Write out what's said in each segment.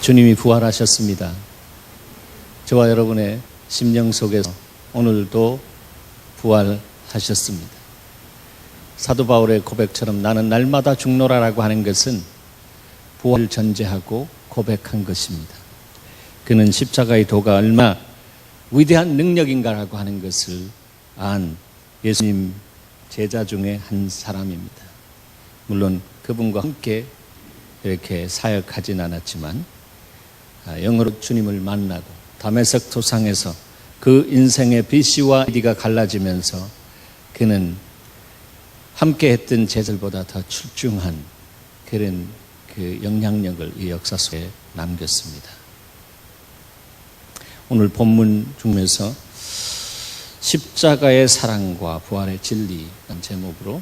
주님이 부활하셨습니다. 저와 여러분의 심령 속에서 오늘도 부활하셨습니다. 사도 바울의 고백처럼 나는 날마다 죽노라라고 하는 것은 부활을 전제하고 고백한 것입니다. 그는 십자가의 도가 얼마나 위대한 능력인가라고 하는 것을 안 예수님 제자 중에 한 사람입니다. 물론 그분과 함께 이렇게 사역하진 않았지만 영으로 주님을 만나고 다메섹 도상에서 그 인생의 BC와 D가 갈라지면서 그는 함께 했던 제자들보다 더 출중한 그런 그 영향력을 이 역사 속에 남겼습니다. 오늘 본문 중에서 십자가의 사랑과 부활의 진리라는 제목으로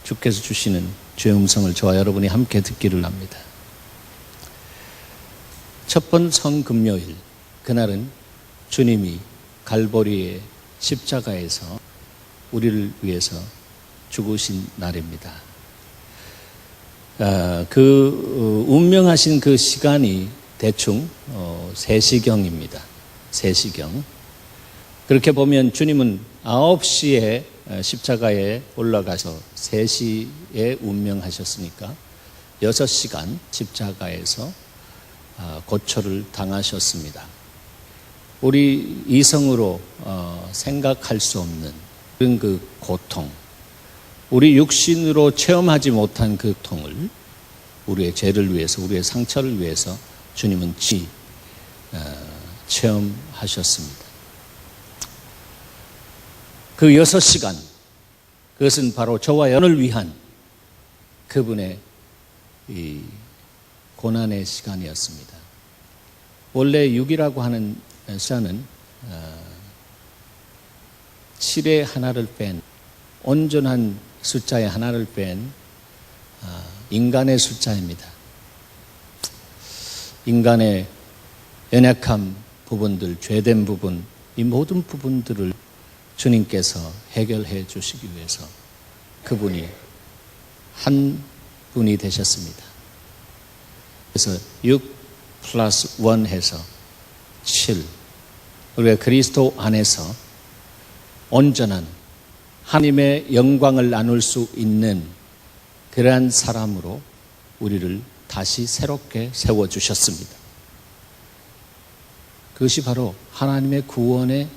주께서 주시는 주의 음성을 저와 여러분이 함께 듣기를 합니다. 첫 번 성금요일, 그날은 주님이 갈보리의 십자가에서 우리를 위해서 죽으신 날입니다. 운명하신 그 시간이 대충 3시경입니다. 3시경. 그렇게 보면 주님은 9시에 십자가에 올라가서 3시에 운명하셨으니까 6시간 십자가에서 고초를 당하셨습니다. 우리 이성으로 생각할 수 없는 그런 그 고통, 우리 육신으로 체험하지 못한 그 고통을 우리의 죄를 위해서, 우리의 상처를 위해서 주님은 체험하셨습니다. 그 6시간, 그것은 바로 저와 여러분을 위한 그분의 이 고난의 시간이었습니다. 원래 6이라고 하는 숫자는 7의 하나를 뺀, 온전한 숫자의 하나를 뺀 인간의 숫자입니다. 인간의 연약한 부분들, 죄된 부분, 이 모든 부분들을 주님께서 해결해 주시기 위해서 그분이 한 분이 되셨습니다. 그래서 6 플러스 1 해서 7. 우리가 그리스도 안에서 온전한 하나님의 영광을 나눌 수 있는 그러한 사람으로 우리를 다시 새롭게 세워주셨습니다. 그것이 바로 하나님의 구원의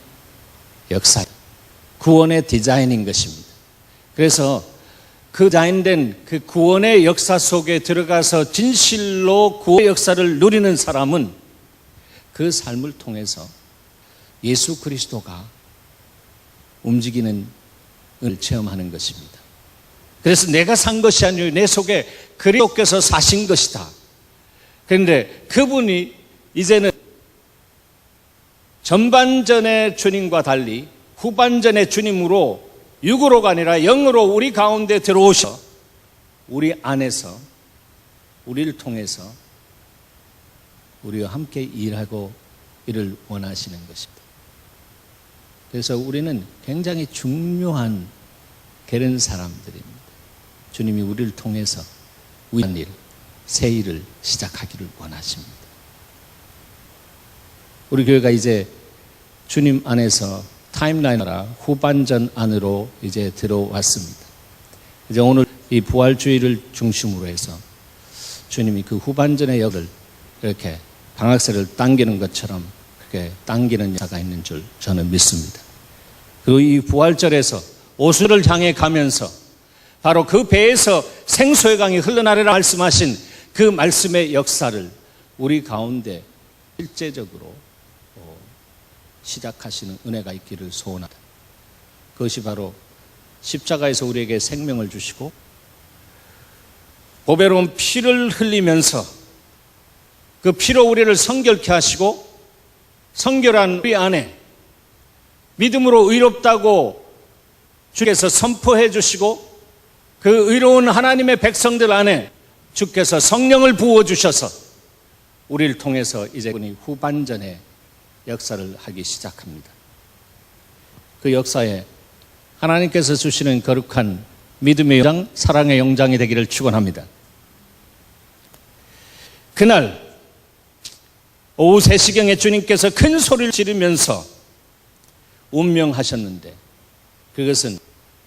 역사, 구원의 디자인인 것입니다. 그래서 그 디자인된 그 구원의 역사 속에 들어가서 진실로 구원의 역사를 누리는 사람은 그 삶을 통해서 예수 그리스도가 움직이는 을 체험하는 것입니다. 그래서 내가 산 것이 아니라 내 속에 그리스도께서 사신 것이다. 그런데 그분이 이제는 전반전의 주님과 달리 후반전의 주님으로 육으로가 아니라 영으로 우리 가운데 들어오셔 우리 안에서 우리를 통해서 우리와 함께 일하고 이를 원하시는 것입니다. 그래서 우리는 굉장히 중요한 그런 사람들입니다. 주님이 우리를 통해서 위대한 일, 새 일을 시작하기를 원하십니다. 우리 교회가 이제 주님 안에서 타임라인으로 후반전 안으로 이제 들어왔습니다. 이제 오늘 이 부활주의를 중심으로 해서 주님이 그 후반전의 역을 이렇게 방학새를 당기는 것처럼 그렇게 당기는 역사가 있는 줄 저는 믿습니다. 그리고 이 부활절에서 오수를 향해 가면서 바로 그 배에서 생수의 강이 흘러나리라 말씀하신 그 말씀의 역사를 우리 가운데 실제적으로 시작하시는 은혜가 있기를 소원합니다. 그것이 바로 십자가에서 우리에게 생명을 주시고 보배로운 피를 흘리면서 그 피로 우리를 성결케 하시고 성결한 우리 안에 믿음으로 의롭다고 주께서 선포해 주시고 그 의로운 하나님의 백성들 안에 주께서 성령을 부어주셔서 우리를 통해서 이제 후반전에 역사를 하기 시작합니다. 그 역사에 하나님께서 주시는 거룩한 믿음의 영장, 사랑의 영장이 되기를 축원합니다. 그날 오후 3시경에 주님께서 큰 소리를 지르면서 운명하셨는데 그것은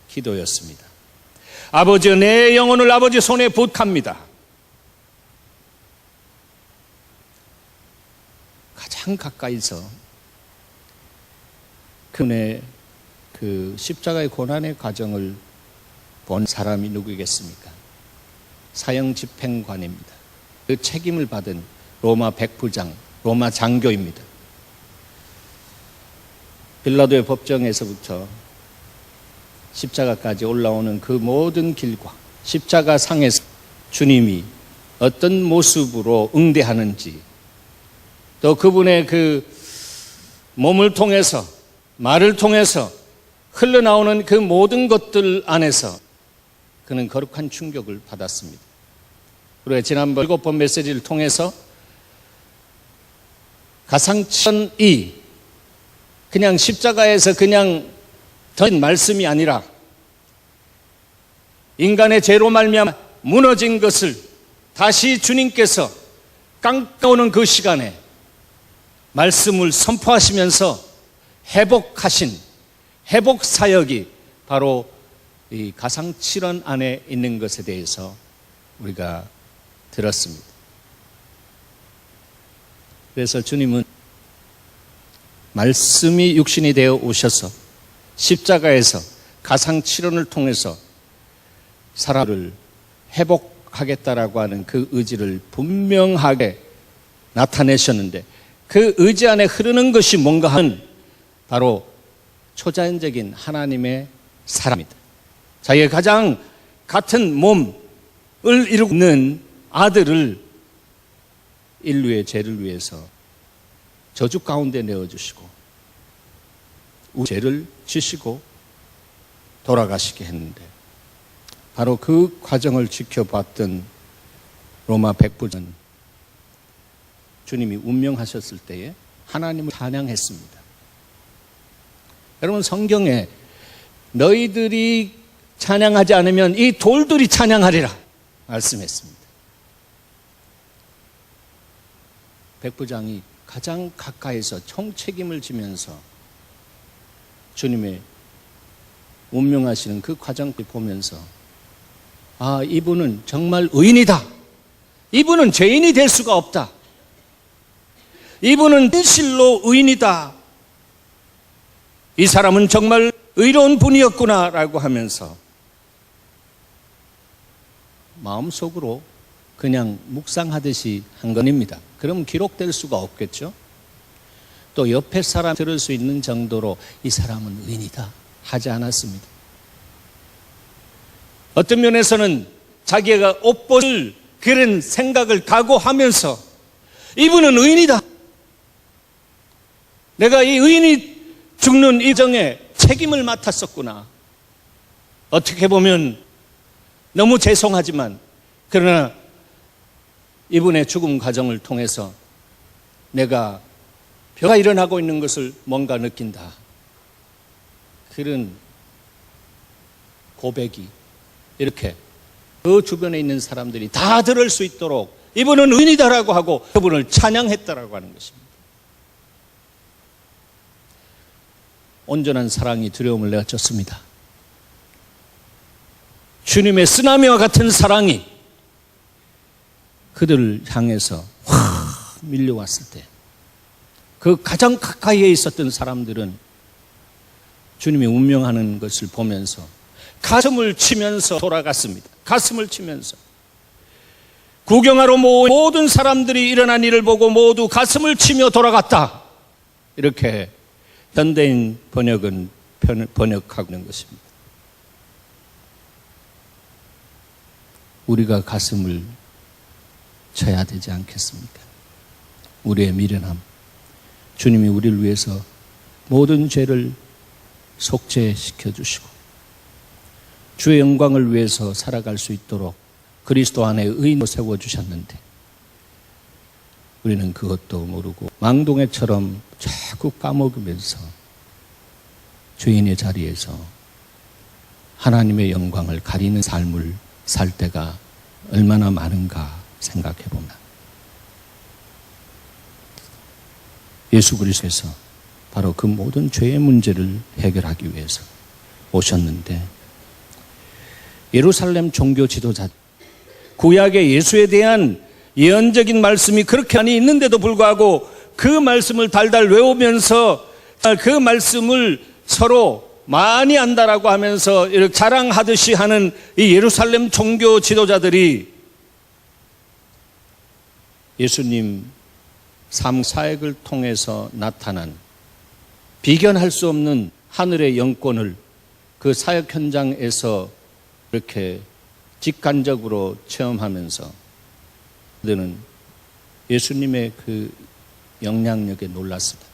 기도였습니다. 아버지여, 내 영혼을 아버지 손에 부탁합니다. 가장 가까이서 그분의 그 십자가의 고난의 과정을 본 사람이 누구겠습니까? 사형 집행관입니다. 그 책임을 받은 로마 백부장, 로마 장교입니다. 빌라도의 법정에서부터 십자가까지 올라오는 그 모든 길과 십자가 상에서 주님이 어떤 모습으로 응대하는지, 또 그분의 그 몸을 통해서, 말을 통해서 흘러나오는 그 모든 것들 안에서 그는 거룩한 충격을 받았습니다. 그리고 지난번 7번 메시지를 통해서 가상천이 그냥 십자가에서 그냥 던진 말씀이 아니라 인간의 죄로 말미암아 무너진 것을 다시 주님께서 깡까오는 그 시간에 말씀을 선포하시면서 회복하신 회복 사역이 바로 이 가상칠언 안에 있는 것에 대해서 우리가 들었습니다. 그래서 주님은 말씀이 육신이 되어 오셔서 십자가에서 가상칠언을 통해서 사람을 회복하겠다라고 하는 그 의지를 분명하게 나타내셨는데, 그 의지 안에 흐르는 것이 뭔가 하는 바로 초자연적인 하나님의 사랑입니다. 자기의 가장 같은 몸을 이루고 있는 아들을 인류의 죄를 위해서 저주 가운데 내어주시고 우리 죄를 지시고 돌아가시게 했는데, 바로 그 과정을 지켜봤던 로마 백부장은 주님이 운명하셨을 때에 하나님을 찬양했습니다. 여러분, 성경에 너희들이 찬양하지 않으면 이 돌들이 찬양하리라 말씀했습니다. 백부장이 가장 가까이서 총책임을 지면서 주님의 운명하시는 그 과정을 보면서, 아, 이분은 정말 의인이다. 이분은 죄인이 될 수가 없다. 이분은 진실로 의인이다. 이 사람은 정말 의로운 분이었구나라고 하면서 마음속으로 그냥 묵상하듯이 한 건입니다. 그럼 기록될 수가 없겠죠. 또 옆에 사람 들을 수 있는 정도로 이 사람은 의인이다 하지 않았습니다. 어떤 면에서는 자기가 옷벗을 그런 생각을 각오하면서 이분은 의인이다. 내가 이 의인이 죽는 이 정에 책임을 맡았었구나. 어떻게 보면 너무 죄송하지만, 그러나 이분의 죽음 과정을 통해서 내가 벼가 일어나고 있는 것을 뭔가 느낀다. 그런 고백이 이렇게 그 주변에 있는 사람들이 다 들을 수 있도록 이분은 의인이다라고 하고 그분을 찬양했다라고 하는 것입니다. 온전한 사랑이 두려움을 내어줬습니다. 주님의 쓰나미와 같은 사랑이 그들을 향해서 확 밀려왔을 때, 그 가장 가까이에 있었던 사람들은 주님이 운명하는 것을 보면서 가슴을 치면서 돌아갔습니다. 가슴을 치면서. 구경하러 모든 사람들이 일어난 일을 보고 모두 가슴을 치며 돌아갔다. 이렇게 현대인 번역은 번역하고 있는 것입니다. 우리가 가슴을 쳐야 되지 않겠습니까? 우리의 미련함, 주님이 우리를 위해서 모든 죄를 속죄시켜 주시고 주의 영광을 위해서 살아갈 수 있도록 그리스도 안에 의인으로 세워주셨는데, 우리는 그것도 모르고 망동해처럼 자꾸 까먹으면서 죄인의 자리에서 하나님의 영광을 가리는 삶을 살 때가 얼마나 많은가 생각해 봅니다. 예수 그리스도께서 바로 그 모든 죄의 문제를 해결하기 위해서 오셨는데, 예루살렘 종교 지도자, 구약의 예수에 대한 예언적인 말씀이 그렇게 많이 있는데도 불구하고 그 말씀을 달달 외우면서 그 말씀을 서로 많이 안다라고 하면서 이렇게 자랑하듯이 하는 이 예루살렘 종교 지도자들이 예수님 삶 사역을 통해서 나타난 비견할 수 없는 하늘의 영권을 그 사역 현장에서 이렇게 직관적으로 체험하면서 그들은 예수님의 그 영향력에 놀랐습니다.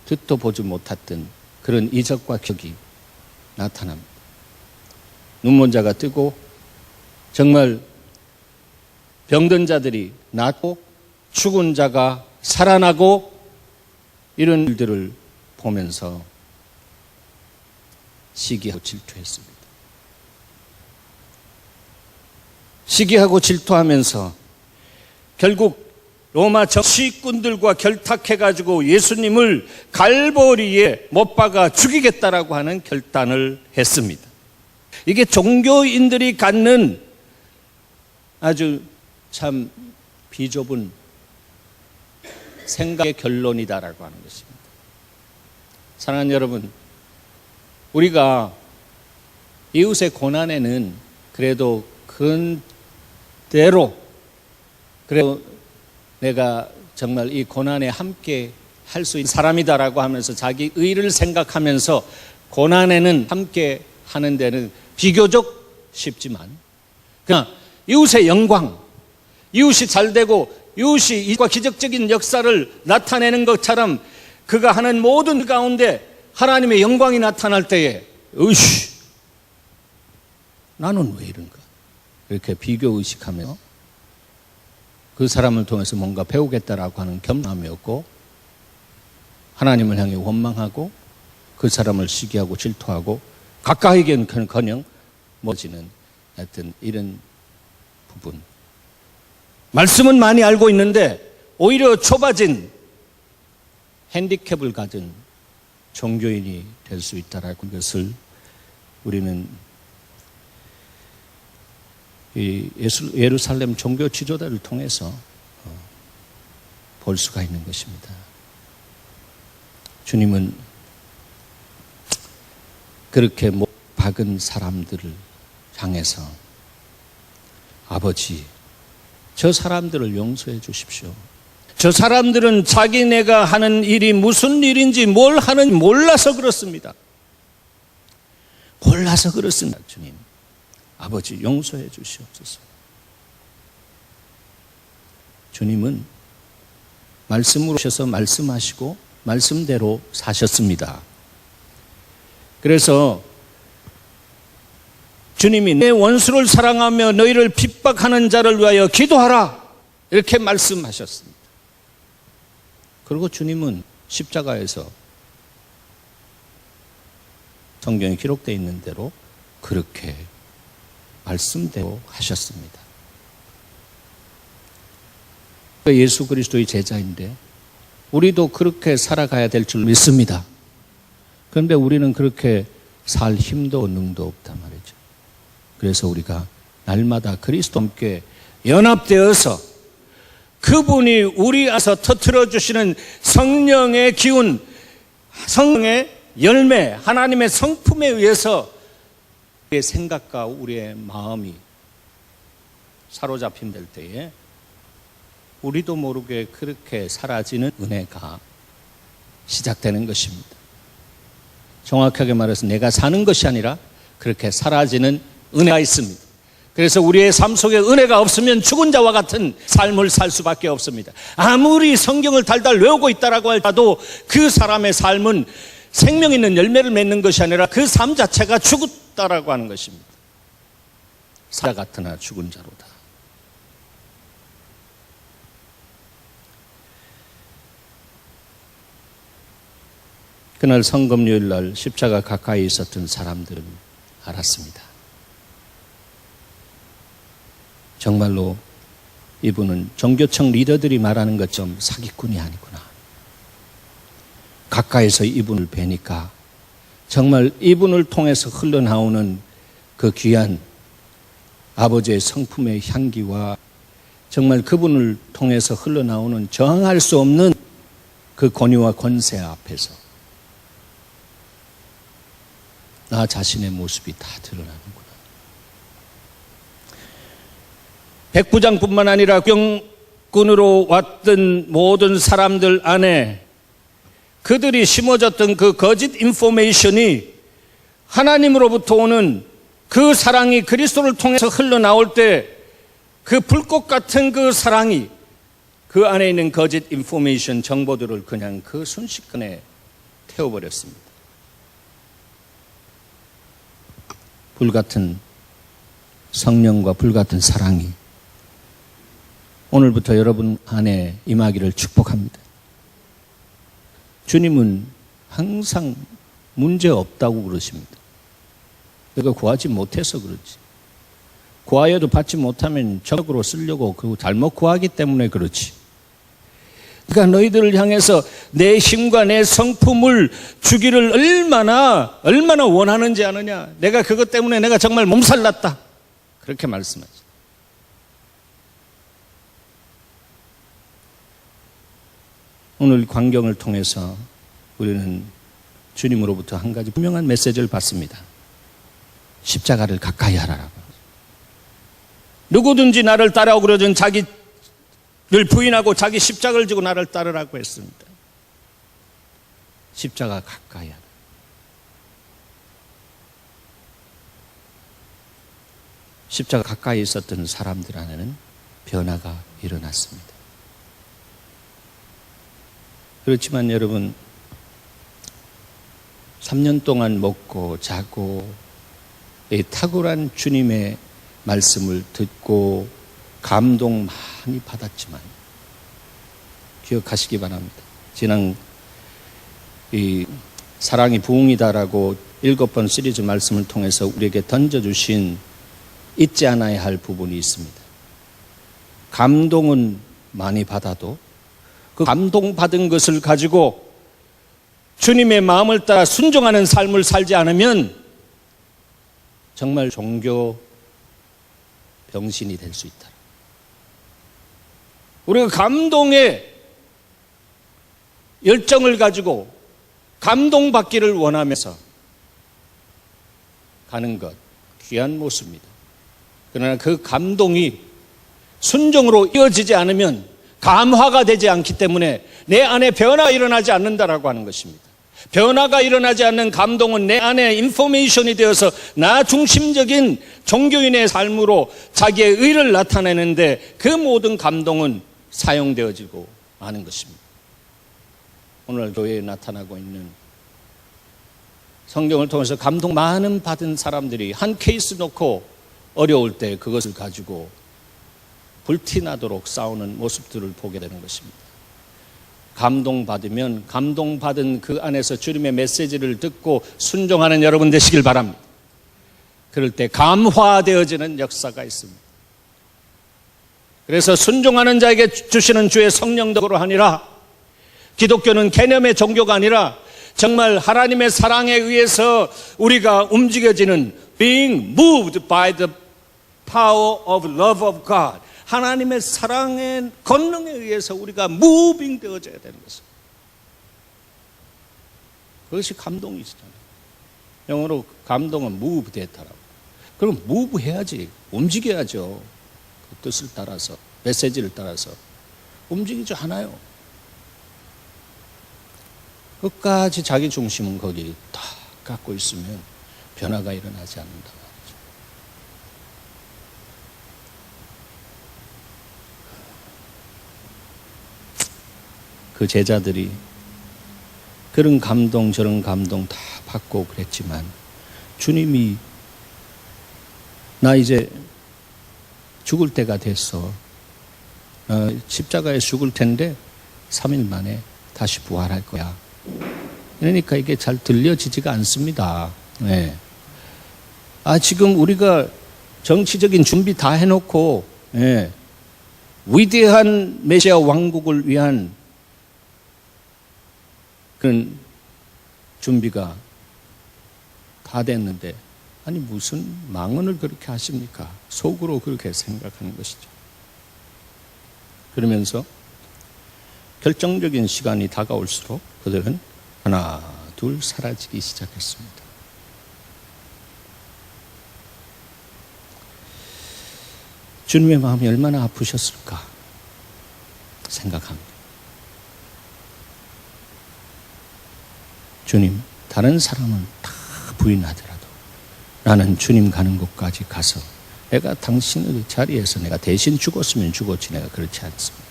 듣도 보지 못했던 그런 이적과 격이 나타납니다. 눈먼 자가 뜨고 정말 병든 자들이 낫고 죽은 자가 살아나고 이런 일들을 보면서 시기하고 질투했습니다. 시기하고 질투하면서 결국 로마 정치꾼들과 결탁해가지고 예수님을 갈보리에 못 박아 죽이겠다라고 하는 결단을 했습니다. 이게 종교인들이 갖는 아주 참 비좁은 생각의 결론이다라고 하는 것입니다. 사랑하는 여러분, 우리가 이웃의 고난에는 그래도 그대로 그래도 내가 정말 이 고난에 함께 할 수 있는 사람이다라고 하면서 자기 의를 생각하면서 고난에는 함께 하는 데는 비교적 쉽지만, 그러나 이웃의 영광, 이웃이 잘되고 이웃이 이과 기적적인 역사를 나타내는 것처럼 그가 하는 모든 가운데 하나님의 영광이 나타날 때에 으이씨, 나는 왜 이런가? 이렇게 비교의식하며 그 사람을 통해서 뭔가 배우겠다라고 하는 겸손함이었고, 하나님을 향해 원망하고 그 사람을 시기하고 질투하고 가까이겐커녕 멀어지는 하여튼 이런 부분. 말씀은 많이 알고 있는데 오히려 좁아진 핸디캡을 가진 종교인이 될 수 있다라는 것을 우리는 이 예루살렘 종교 지도자를 통해서 볼 수가 있는 것입니다. 주님은 그렇게 못 박은 사람들을 향해서 아버지, 저 사람들을 용서해 주십시오. 저 사람들은 자기네가 하는 일이 무슨 일인지 뭘 하는지 몰라서 그렇습니다. 몰라서 그렇습니다. 주님, 아버지 용서해 주시옵소서. 주님은 말씀으로 오셔서 말씀하시고 말씀대로 사셨습니다. 그래서 주님이 내 원수를 사랑하며 너희를 핍박하는 자를 위하여 기도하라 이렇게 말씀하셨습니다. 그리고 주님은 십자가에서 성경에 기록되어 있는 대로 그렇게 말씀대로 하셨습니다. 예수 그리스도의 제자인데 우리도 그렇게 살아가야 될 줄 믿습니다. 그런데 우리는 그렇게 살 힘도 능도 없단 말이죠. 그래서 우리가 날마다 그리스도와 함께 연합되어서 그분이 우리 안에서 터뜨려 주시는 성령의 기운, 성령의 열매, 하나님의 성품에 의해서 우리의 생각과 우리의 마음이 사로잡힌 될 때에 우리도 모르게 그렇게 사라지는 은혜가 시작되는 것입니다. 정확하게 말해서 내가 사는 것이 아니라 그렇게 사라지는 은혜가 있습니다. 그래서 우리의 삶 속에 은혜가 없으면 죽은 자와 같은 삶을 살 수밖에 없습니다. 아무리 성경을 달달 외우고 있다라고 할지라도 그 사람의 삶은 생명 있는 열매를 맺는 것이 아니라 그 삶 자체가 죽었다라고 하는 것입니다. 살아 같으나 죽은 자로다. 그날 성금요일 날 십자가 가까이 있었던 사람들은 알았습니다. 정말로 이분은 종교청 리더들이 말하는 것처럼 사기꾼이 아니구나. 가까이서 이분을 뵈니까 정말 이분을 통해서 흘러나오는 그 귀한 아버지의 성품의 향기와 정말 그분을 통해서 흘러나오는 저항할 수 없는 그 권위와 권세 앞에서 나 자신의 모습이 다 드러나는구나. 백부장뿐만 아니라 구경꾼으로 왔던 모든 사람들 안에 그들이 심어졌던 그 거짓 인포메이션이 하나님으로부터 오는 그 사랑이 그리스도를 통해서 흘러나올 때 그 불꽃 같은 그 사랑이 그 안에 있는 거짓 인포메이션 정보들을 그냥 그 순식간에 태워버렸습니다. 불같은 성령과 불같은 사랑이 오늘부터 여러분 안에 임하기를 축복합니다. 주님은 항상 문제 없다고 그러십니다. 그가 구하지 못해서 그렇지. 구하여도 받지 못하면 적으로 쓰려고 그리고 잘못 구하기 때문에 그렇지. 그러니까 너희들을 향해서 내 힘과 내 성품을 주기를 얼마나 원하는지 아느냐. 내가 그것 때문에 내가 정말 몸살났다. 그렇게 말씀하죠. 오늘 광경을 통해서 우리는 주님으로부터 한 가지 분명한 메시지를 받습니다. 십자가를 가까이 하라라고. 누구든지 나를 따라오고 그러든 자기를 부인하고 자기 십자가를 지고 나를 따르라고 했습니다. 십자가 가까이 하라. 십자가 가까이 있었던 사람들 안에는 변화가 일어났습니다. 그렇지만 여러분 3년 동안 먹고 자고 이 탁월한 주님의 말씀을 듣고 감동 많이 받았지만 기억하시기 바랍니다. 지난 이 사랑이 부흥이다라고 7번 시리즈 말씀을 통해서 우리에게 던져주신 잊지 않아야 할 부분이 있습니다. 감동은 많이 받아도 그 감동받은 것을 가지고 주님의 마음을 따라 순종하는 삶을 살지 않으면 정말 종교 병신이 될 수 있다. 우리가 감동의 열정을 가지고 감동받기를 원하면서 가는 것 귀한 모습입니다. 그러나 그 감동이 순종으로 이어지지 않으면 감화가 되지 않기 때문에 내 안에 변화가 일어나지 않는다라고 하는 것입니다. 변화가 일어나지 않는 감동은 내 안에 인포메이션이 되어서 나 중심적인 종교인의 삶으로 자기의 의를 나타내는데 그 모든 감동은 사용되어지고 하는 것입니다. 오늘 교회에 나타나고 있는 성경을 통해서 감동 많은 받은 사람들이 한 케이스 놓고 어려울 때 그것을 가지고 불티나도록 싸우는 모습들을 보게 되는 것입니다. 감동받으면 감동받은 그 안에서 주님의 메시지를 듣고 순종하는 여러분 되시길 바랍니다. 그럴 때 감화되어지는 역사가 있습니다. 그래서 순종하는 자에게 주시는 주의 성령덕으로 하니라. 기독교는 개념의 종교가 아니라 정말 하나님의 사랑에 의해서 우리가 움직여지는 being moved by the power of love of God. 하나님의 사랑의 권능에 의해서 우리가 무빙 되어져야 되는 것입니다. 그것이 감동이시잖아요. 영어로 감동은 move 됐다라고. 그럼 move 해야지. 움직여야죠. 그 뜻을 따라서, 메시지를 따라서. 움직이지 않아요. 끝까지 자기 중심은 거기 다 갖고 있으면 변화가 일어나지 않는다 말이죠. 그 제자들이 그런 감동 저런 감동 다 받고 그랬지만 주님이 나 이제 죽을 때가 됐어. 십자가에 죽을 텐데 3일 만에 다시 부활할 거야. 그러니까 이게 잘 들려지지가 않습니다. 네. 지금 우리가 정치적인 준비 다 해놓고 위대한 메시아 왕국을 위한 그런 준비가 다 됐는데 아니 무슨 망언을 그렇게 하십니까? 속으로 그렇게 생각하는 것이죠. 그러면서 결정적인 시간이 다가올수록 그들은 하나 둘 사라지기 시작했습니다. 주님의 마음이 얼마나 아프셨을까 생각합니다. 주님, 다른 사람은 다 부인하더라도 나는 주님 가는 곳까지 가서 내가 당신의 자리에서 내가 대신 죽었으면 죽었지 내가 그렇지 않습니다.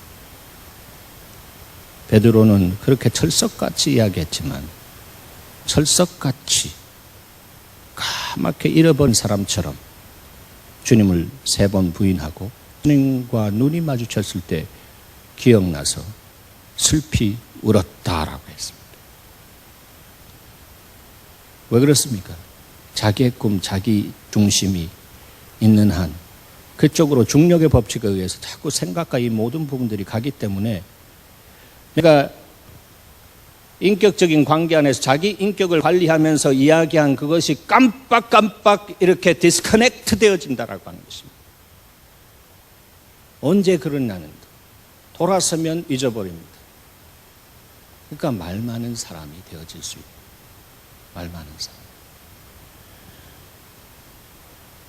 베드로는 그렇게 철석같이 이야기했지만 철석같이 까맣게 잃어버린 사람처럼 주님을 3번 부인하고 주님과 눈이 마주쳤을 때 기억나서 슬피 울었다라고 했습니다. 왜 그렇습니까? 자기의 꿈, 자기 중심이 있는 한 그쪽으로 중력의 법칙에 의해서 자꾸 생각과 이 모든 부분들이 가기 때문에 내가 인격적인 관계 안에서 자기 인격을 관리하면서 이야기한 그것이 깜빡깜빡 이렇게 디스커넥트 되어진다라고 하는 것입니다. 언제 그러냐는 돌아서면 잊어버립니다. 그러니까 말 많은 사람이 되어질 수 있고 말 많은 사람.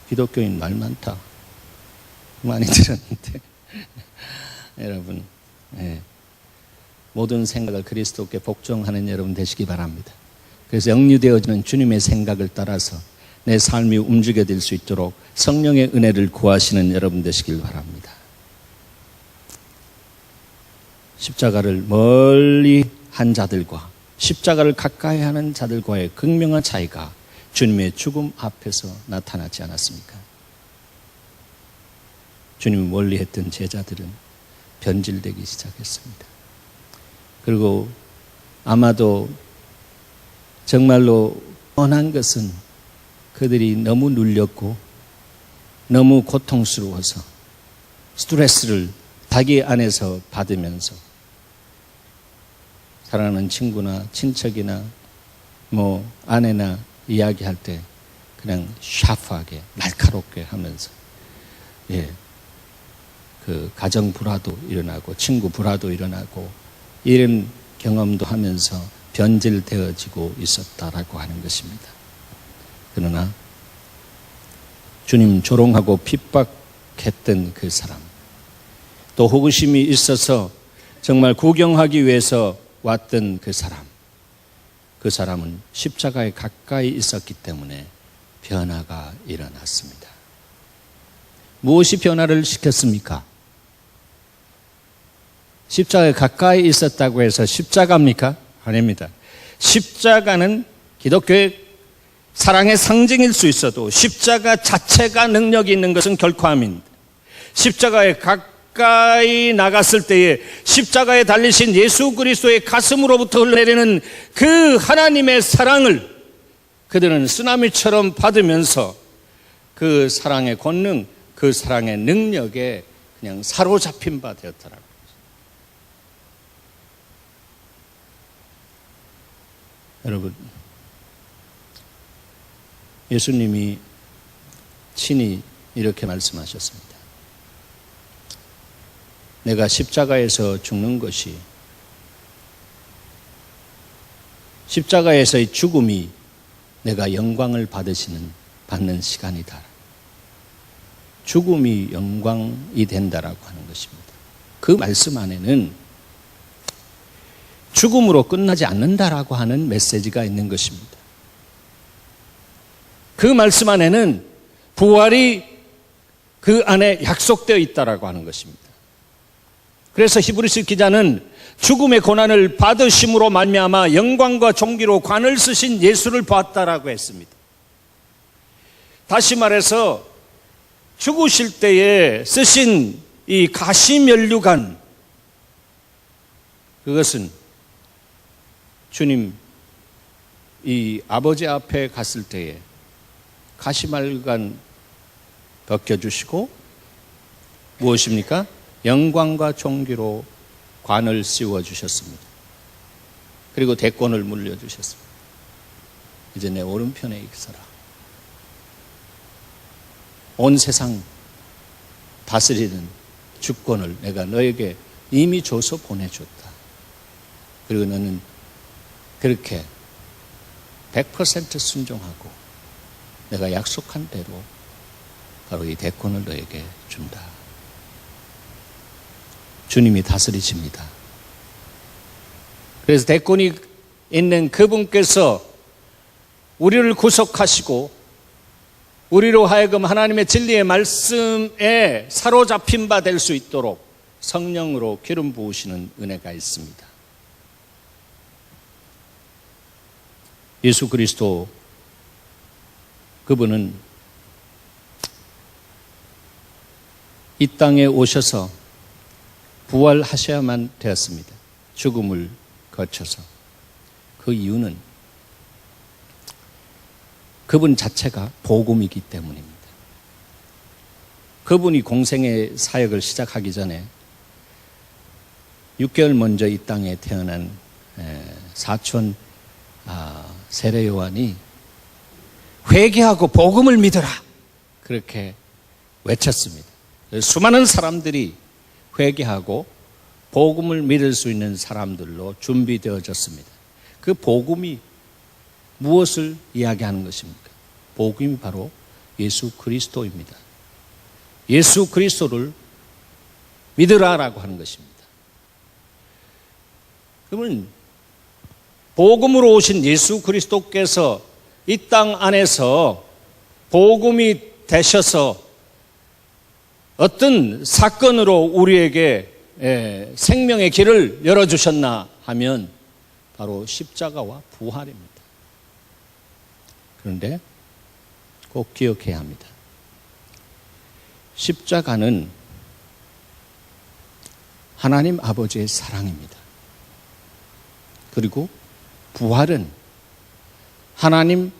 기독교인 말 많다 많이 들었는데 여러분 모든 생각을 그리스도께 복종하는 여러분 되시기 바랍니다. 그래서 영유되어지는 주님의 생각을 따라서 내 삶이 움직여질 수 있도록 성령의 은혜를 구하시는 여러분 되시길 바랍니다. 십자가를 멀리 한 자들과 십자가를 가까이 하는 자들과의 극명한 차이가 주님의 죽음 앞에서 나타나지 않았습니까? 주님을 멀리 했던 제자들은 변질되기 시작했습니다. 그리고 아마도 정말로 뻔한 것은 그들이 너무 눌렸고 너무 고통스러워서 스트레스를 자기 안에서 받으면서 사랑하는 친구나 친척이나 뭐 아내나 이야기할 때 그냥 샤프하게 날카롭게 하면서 그 가정 불화도 일어나고 친구 불화도 일어나고 이런 경험도 하면서 변질되어지고 있었다라고 하는 것입니다. 그러나 주님 조롱하고 핍박했던 그 사람, 또 호기심이 있어서 정말 구경하기 위해서 왔던 그 사람은 십자가에 가까이 있었기 때문에 변화가 일어났습니다. 무엇이 변화를 시켰습니까? 십자가에 가까이 있었다고 해서 십자가입니까? 아닙니다. 십자가는 기독교의 사랑의 상징일 수 있어도 십자가 자체가 능력이 있는 것은 결코 아닙니다. 십자가에 가까이 나갔을 때에 십자가에 달리신 예수 그리스도의 가슴으로부터 흘러내리는 그 하나님의 사랑을 그들은 쓰나미처럼 받으면서 그 사랑의 권능, 그 사랑의 능력에 그냥 사로잡힌 바 되었더라고요. 여러분, 예수님이 친히 이렇게 말씀하셨습니다. 내가 십자가에서 죽는 것이, 십자가에서의 죽음이 내가 영광을 받는 시간이다. 죽음이 영광이 된다라고 하는 것입니다. 그 말씀 안에는 죽음으로 끝나지 않는다라고 하는 메시지가 있는 것입니다. 그 말씀 안에는 부활이 그 안에 약속되어 있다라고 하는 것입니다. 그래서 히브리서 기자는 죽음의 고난을 받으심으로 말미암아 영광과 존귀로 관을 쓰신 예수를 보았다라고 했습니다. 다시 말해서 죽으실 때에 쓰신 이 가시면류관, 그것은 주님 이 아버지 앞에 갔을 때에 가시말관 벗겨주시고 무엇입니까? 영광과 존귀로 관을 씌워주셨습니다. 그리고 대권을 물려주셨습니다. 이제 내 오른편에 있어라. 온 세상 다스리는 주권을 내가 너에게 이미 줘서 보내줬다. 그리고 너는 그렇게 100% 순종하고 내가 약속한 대로 바로 이 대권을 너에게 준다. 주님이 다스리십니다. 그래서 대권이 있는 그분께서 우리를 구속하시고 우리로 하여금 하나님의 진리의 말씀에 사로잡힌 바 될 수 있도록 성령으로 기름 부으시는 은혜가 있습니다. 예수 그리스도 그분은 이 땅에 오셔서 부활하셔야만 되었습니다. 죽음을 거쳐서. 그 이유는 그분 자체가 복음이기 때문입니다. 그분이 공생의 사역을 시작하기 전에 6개월 먼저 이 땅에 태어난 사촌 세례 요한이 회개하고 복음을 믿어라 그렇게 외쳤습니다. 수많은 사람들이 회개하고 복음을 믿을 수 있는 사람들로 준비되어졌습니다. 그 복음이 무엇을 이야기하는 것입니까? 복음이 바로 예수 그리스도입니다. 예수 그리스도를 믿으라라고 하는 것입니다. 그러면 복음으로 오신 예수 그리스도께서 이 땅 안에서 복음이 되셔서 어떤 사건으로 우리에게 생명의 길을 열어주셨나 하면 바로 십자가와 부활입니다. 그런데 꼭 기억해야 합니다. 십자가는 하나님 아버지의 사랑입니다. 그리고 부활은 하나님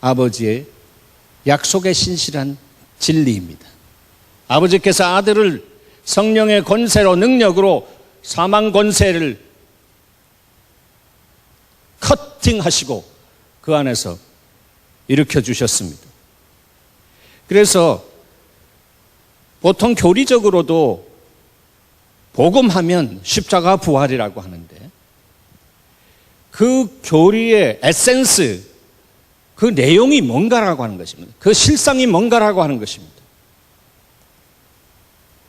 아버지의 약속의 신실한 진리입니다. 아버지께서 아들을 성령의 권세로 능력으로 사망 권세를 커팅하시고 그 안에서 일으켜 주셨습니다. 그래서 보통 교리적으로도 복음하면 십자가 부활이라고 하는데 그 교리의 에센스, 그 내용이 뭔가라고 하는 것입니다. 그 실상이 뭔가라고 하는 것입니다.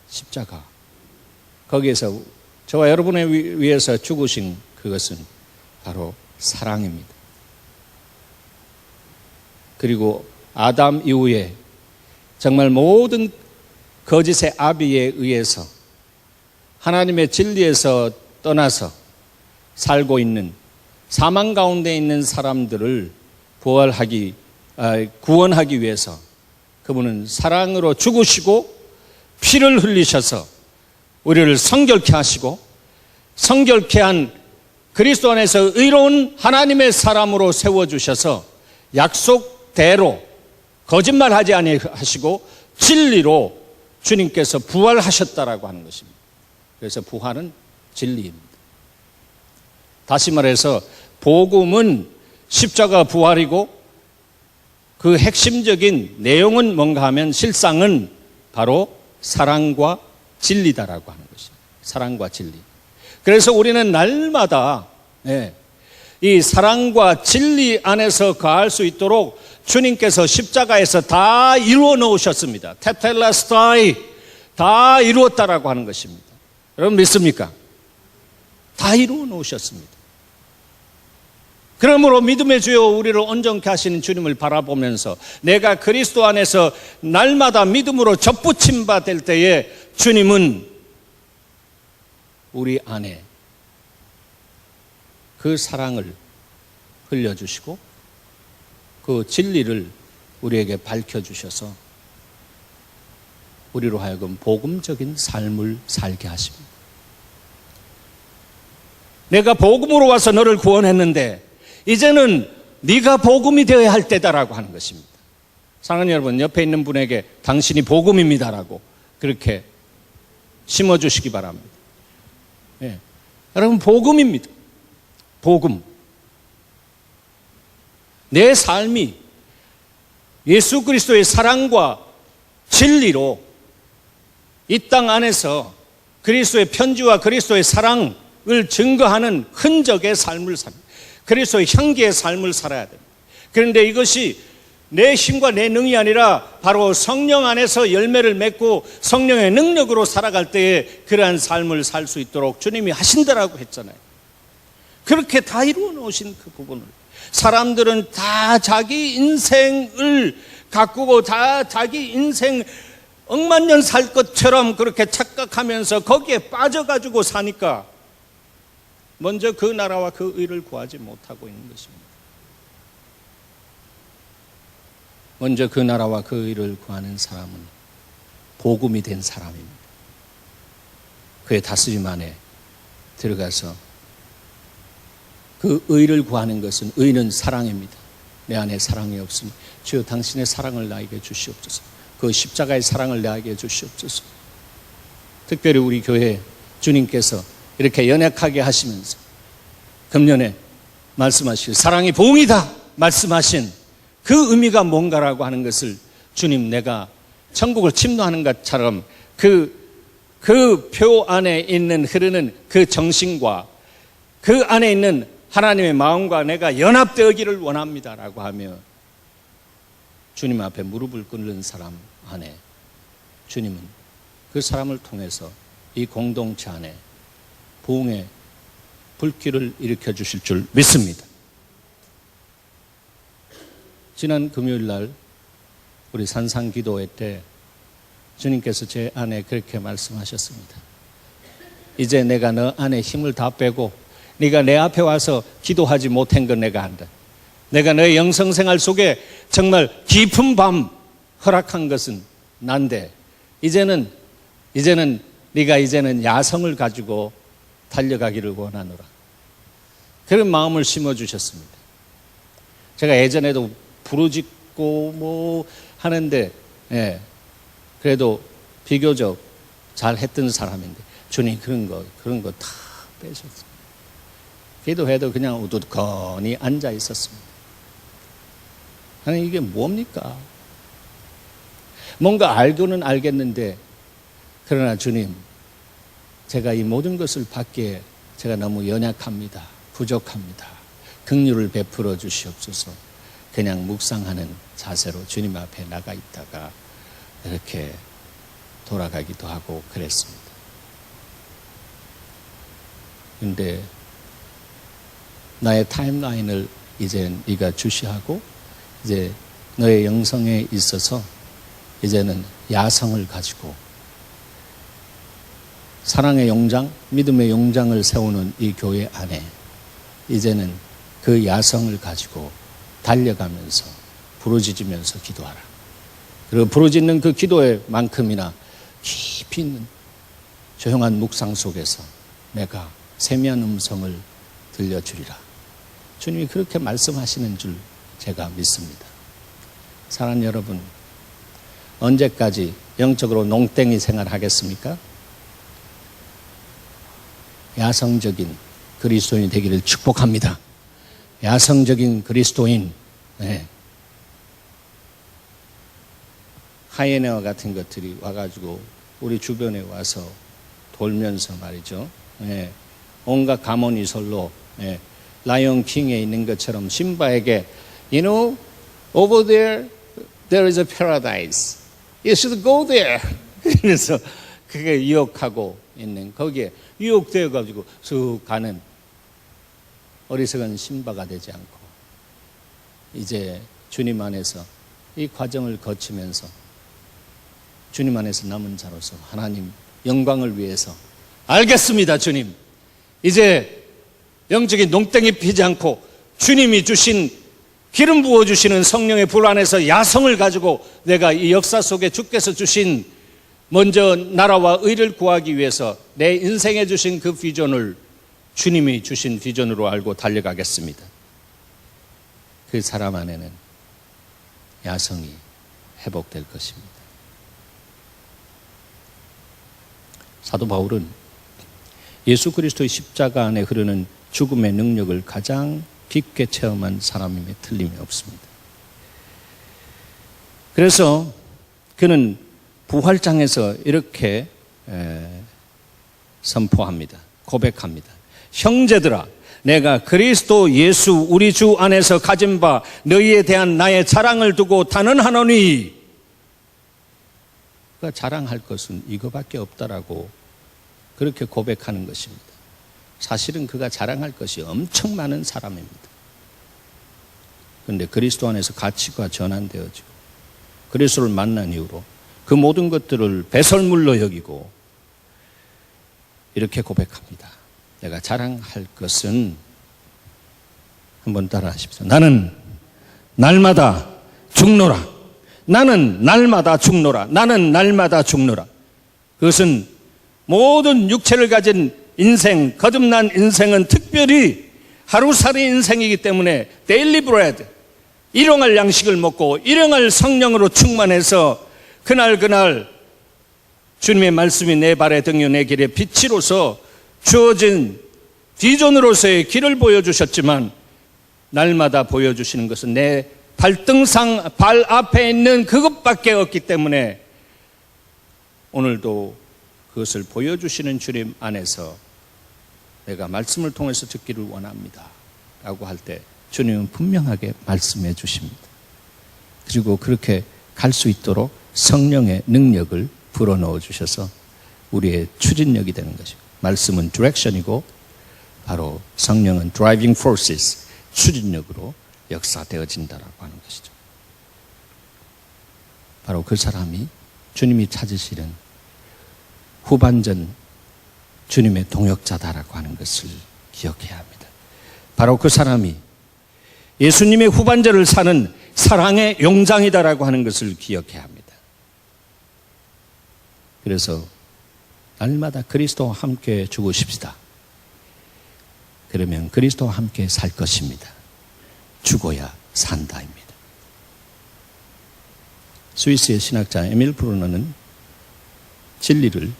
십자가. 거기에서 저와 여러분을 위해서 죽으신 그것은 바로 사랑입니다. 그리고 아담 이후에 정말 모든 거짓의 아비에 의해서 하나님의 진리에서 떠나서 살고 있는 사망 가운데 있는 사람들을 구원하기 위해서 그분은 사랑으로 죽으시고 피를 흘리셔서 우리를 성결케 하시고 성결케 한 그리스도 안에서 의로운 하나님의 사람으로 세워주셔서 약속대로 거짓말하지 아니하시고 진리로 주님께서 부활하셨다라고 하는 것입니다. 그래서 부활은 진리입니다. 다시 말해서 복음은 십자가 부활이고 그 핵심적인 내용은 뭔가 하면 실상은 바로 사랑과 진리다라고 하는 것입니다. 사랑과 진리. 그래서 우리는 날마다 이 사랑과 진리 안에서 거할 수 있도록 주님께서 십자가에서 다 이루어 놓으셨습니다. 테텔레스타이 다 이루었다라고 하는 것입니다. 여러분 믿습니까? 다 이루어 놓으셨습니다. 그러므로 믿음의 주여 우리를 온전케 하시는 주님을 바라보면서 내가 그리스도 안에서 날마다 믿음으로 접붙임 바 될 때에 주님은 우리 안에 그 사랑을 흘려주시고 그 진리를 우리에게 밝혀주셔서 우리로 하여금 복음적인 삶을 살게 하십니다. 내가 복음으로 와서 너를 구원했는데 이제는 네가 복음이 되어야 할 때다라고 하는 것입니다. 사랑하는 여러분, 옆에 있는 분에게 당신이 복음입니다라고 그렇게 심어주시기 바랍니다. 여러분 복음입니다. 복음. 내 삶이 예수 그리스도의 사랑과 진리로 이 땅 안에서 그리스도의 편지와 그리스도의 사랑을 증거하는 흔적의 삶을 삽니다. 그리스도의 향기의 삶을 살아야 됩니다. 그런데 이것이 내 힘과 내 능이 아니라 바로 성령 안에서 열매를 맺고 성령의 능력으로 살아갈 때에 그러한 삶을 살 수 있도록 주님이 하신다라고 했잖아요. 그렇게 다 이루어 놓으신 그 부분을 사람들은 다 자기 인생을 가꾸고 다 자기 인생 억만년 살 것처럼 그렇게 착각하면서 거기에 빠져가지고 사니까 먼저 그 나라와 그 의를 구하지 못하고 있는 것입니다. 먼저 그 나라와 그 의를 구하는 사람은 복음이 된 사람입니다. 그의 다스림 안에 들어가서 그 의를 구하는 것은, 의는 사랑입니다. 내 안에 사랑이 없으니 주여 당신의 사랑을 나에게 주시옵소서. 그 십자가의 사랑을 나에게 주시옵소서. 특별히 우리 교회 주님께서 이렇게 연약하게 하시면서 금년에 말씀하실 사랑이 보응이다 말씀하신 그 의미가 뭔가라고 하는 것을 주님, 내가 천국을 침노하는 것처럼 그 표 안에 있는 흐르는 그 정신과 그 안에 있는 하나님의 마음과 내가 연합되기를 원합니다라고 하며 주님 앞에 무릎을 꿇는 사람 안에 주님은 그 사람을 통해서 이 공동체 안에 부흥의 불길을 일으켜 주실 줄 믿습니다. 지난 금요일 날 우리 산상 기도회 때 주님께서 제 안에 그렇게 말씀하셨습니다. 이제 내가 너 안에 힘을 다 빼고 네가 내 앞에 와서 기도하지 못한 건 내가 한다. 내가 너의 영성생활 속에 정말 깊은 밤 허락한 것은 난데 이제는 네가 이제는 야성을 가지고 달려가기를 원하노라. 그런 마음을 심어주셨습니다. 제가 예전에도 부르짖고 뭐 하는데 그래도 비교적 잘했던 사람인데 주님 그런 거 다 빼셨습니다. 기도해도 그냥 우두커니 앉아 있었습니다. 아니 이게 뭡니까? 뭔가 알고는 알겠는데 그러나 주님, 제가 이 모든 것을 받기에 제가 너무 연약합니다. 부족합니다. 긍휼을 베풀어 주시옵소서. 그냥 묵상하는 자세로 주님 앞에 나가 있다가 이렇게 돌아가기도 하고 그랬습니다. 근데 나의 타임라인을 이제 네가 주시하고 이제 너의 영성에 있어서 이제는 야성을 가지고 사랑의 용장, 믿음의 용장을 세우는 이 교회 안에 이제는 그 야성을 가지고 달려가면서 부르짖으면서 기도하라. 그리고 부르짖는 그 기도의 만큼이나 깊이 있는 조용한 묵상 속에서 내가 세미한 음성을 들려주리라. 주님이 그렇게 말씀하시는 줄 제가 믿습니다. 사랑하는 여러분, 언제까지 영적으로 농땡이 생활하겠습니까? 야성적인 그리스도인이 되기를 축복합니다. 야성적인 그리스도인, 하이에나와 같은 것들이 와가지고 우리 주변에 와서 돌면서 말이죠. 온갖 가모니솔로 라이온 킹에 있는 것처럼 심바에게 You know, over there is a paradise. You should go there. 그래서 그게 유혹하고 있는 거기에 유혹되어 가지고 쑥 가는 어리석은 심바가 되지 않고 이제 주님 안에서 이 과정을 거치면서 주님 안에서 남은 자로서 하나님 영광을 위해서 알겠습니다. 주님, 이제 영적인 농땡이 피지 않고 주님이 주신 기름 부어주시는 성령의 불 안에서 야성을 가지고 내가 이 역사 속에 주께서 주신 먼저 나라와 의를 구하기 위해서 내 인생에 주신 그 비전을 주님이 주신 비전으로 알고 달려가겠습니다. 그 사람 안에는 야성이 회복될 것입니다. 사도 바울은 예수 그리스도의 십자가 안에 흐르는 죽음의 능력을 가장 깊게 체험한 사람임에 틀림이 없습니다. 그래서 그는 부활장에서 이렇게 선포합니다. 고백합니다. 형제들아, 내가 그리스도 예수 우리 주 안에서 가진 바 너희에 대한 나의 자랑을 두고 단언하노니, 그가 자랑할 것은 이거밖에 없다라고 그렇게 고백하는 것입니다. 사실은 그가 자랑할 것이 엄청 많은 사람입니다. 그런데 그리스도 안에서 가치가 전환되어지고 그리스도를 만난 이후로 그 모든 것들을 배설물로 여기고 이렇게 고백합니다. 내가 자랑할 것은, 한번 따라 하십시오. 나는 날마다 죽노라. 나는 날마다 죽노라. 나는 날마다 죽노라. 그것은 모든 육체를 가진 인생, 거듭난 인생은 특별히 하루살이 인생이기 때문에 데일리 브레드, 일용할 양식을 먹고 일용할 성령으로 충만해서 그날 주님의 말씀이 내 발에 등요 내 길에 빛이로서 주어진 비전으로서의 길을 보여주셨지만, 날마다 보여주시는 것은 내 발등상 발 앞에 있는 그것밖에 없기 때문에 오늘도 그것을 보여주시는 주님 안에서 내가 말씀을 통해서 듣기를 원합니다 라고 할 때 주님은 분명하게 말씀해 주십니다. 그리고 그렇게 갈 수 있도록 성령의 능력을 불어넣어 주셔서 우리의 추진력이 되는 것이고, 말씀은 디렉션이고 바로 성령은 driving forces, 추진력으로 역사되어진다라고 하는 것이죠. 바로 그 사람이 주님이 찾으시는 후반전 주님의 동역자다라고 하는 것을 기억해야 합니다. 바로 그 사람이 예수님의 후반전을 사는 사랑의 용장이다라고 하는 것을 기억해야 합니다. 그래서 날마다 그리스도와 함께 죽으십시다. 그러면 그리스도와 함께 살 것입니다. 죽어야 산다입니다. 스위스의 신학자 에밀 브루너는 진리를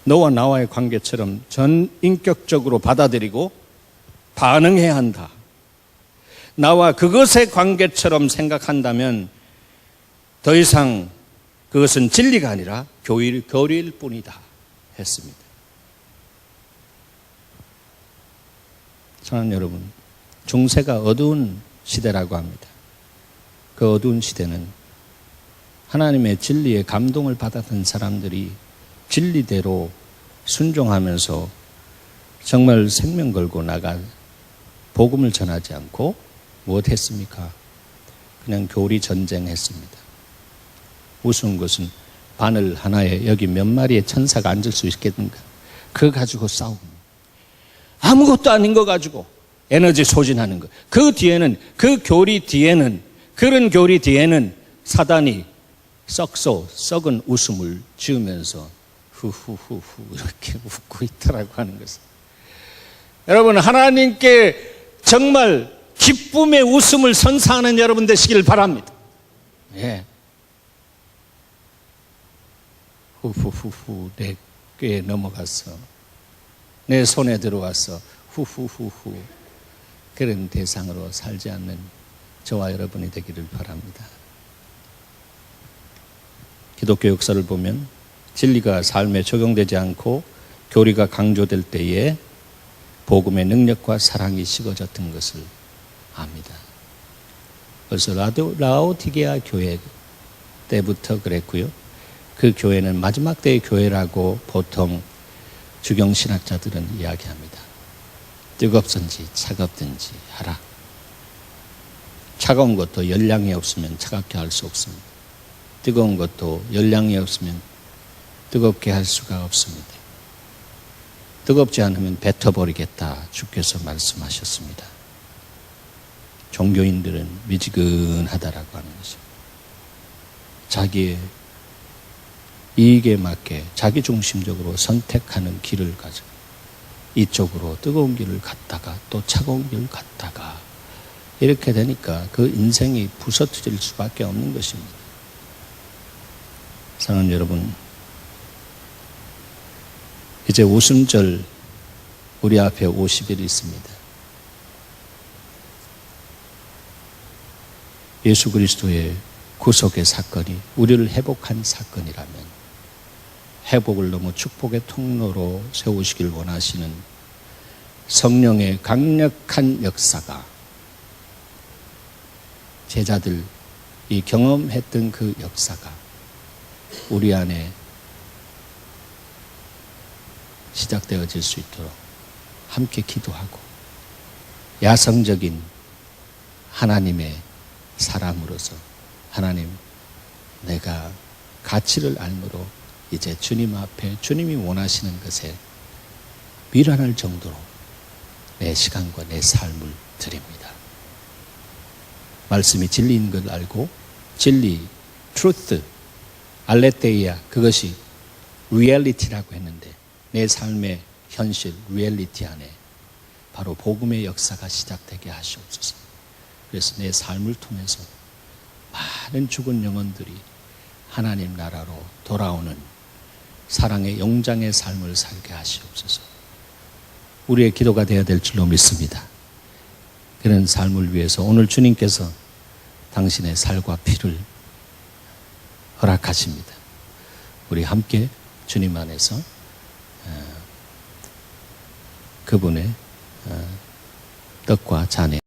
너와 나와의 관계처럼 전인격적으로 받아들이고 반응해야 한다. 나와 그것의 관계처럼 생각한다면 더 이상 그것은 진리가 아니라 교리일 뿐이다 했습니다. 사랑하는 여러분, 중세가 어두운 시대라고 합니다. 그 어두운 시대는 하나님의 진리에 감동을 받았던 사람들이 진리대로 순종하면서 정말 생명 걸고 나가 복음을 전하지 않고 무엇했습니까? 그냥 교리 전쟁했습니다. 우스운 것은 바늘 하나에 여기 몇 마리의 천사가 앉을 수 있겠는가? 그거 가지고 싸우고 아무것도 아닌 거 가지고 에너지 소진하는 것. 그 뒤에는, 그 교리 뒤에는, 그런 교리 뒤에는 사단이 썩은 웃음을 지으면서 후후후후 이렇게 웃고 있더라고 하는 것을. 여러분, 하나님께 정말 기쁨의 웃음을 선사하는 여러분 되시길 바랍니다. 예. 후후후후 내 꾀에 넘어갔어. 내 손에 들어와서 후후후후 그런 대상으로 살지 않는 저와 여러분이 되기를 바랍니다. 기독교 역사를 보면 진리가 삶에 적용되지 않고 교리가 강조될 때에 복음의 능력과 사랑이 식어졌던 것을 압니다. 그래서 라오디게아 교회 때부터 그랬고요. 그 교회는 마지막 때의 교회라고 보통 주경신학자들은 이야기합니다. 뜨겁든지 차갑든지 하라. 차가운 것도 열량이 없으면 차갑게 할 수 없습니다. 뜨거운 것도 열량이 없으면 뜨겁게 할 수가 없습니다. 뜨겁지 않으면 뱉어버리겠다 주께서 말씀하셨습니다. 종교인들은 미지근하다라고 하는 것입니다. 자기의 이익에 맞게 자기중심적으로 선택하는 길을 가지고 이쪽으로 뜨거운 길을 갔다가 또 차가운 길을 갔다가 이렇게 되니까 그 인생이 부서뜨릴 수밖에 없는 것입니다. 사랑하는 여러분, 이제 오순절 우리 앞에 50일 있습니다. 예수 그리스도의 구속의 사건이 우리를 회복한 사건이라면 회복을 넘어 축복의 통로로 세우시길 원하시는 성령의 강력한 역사가 제자들이 경험했던 그 역사가 우리 안에 시작되어질 수 있도록 함께 기도하고 야성적인 하나님의 사람으로서 하나님, 내가 가치를 알므로 이제 주님 앞에 주님이 원하시는 것에 미련할 정도로 내 시간과 내 삶을 드립니다. 말씀이 진리인 걸 알고 진리, truth, 알레테이아, 그것이 리얼리티라고 했는데 내 삶의 현실, 리얼리티 안에 바로 복음의 역사가 시작되게 하시옵소서. 그래서 내 삶을 통해서 많은 죽은 영혼들이 하나님 나라로 돌아오는 사랑의 영장의 삶을 살게 하시옵소서. 우리의 기도가 되어야 될 줄로 믿습니다. 그런 삶을 위해서 오늘 주님께서 당신의 살과 피를 허락하십니다. 우리 함께 주님 안에서 그분의 떡과 잔에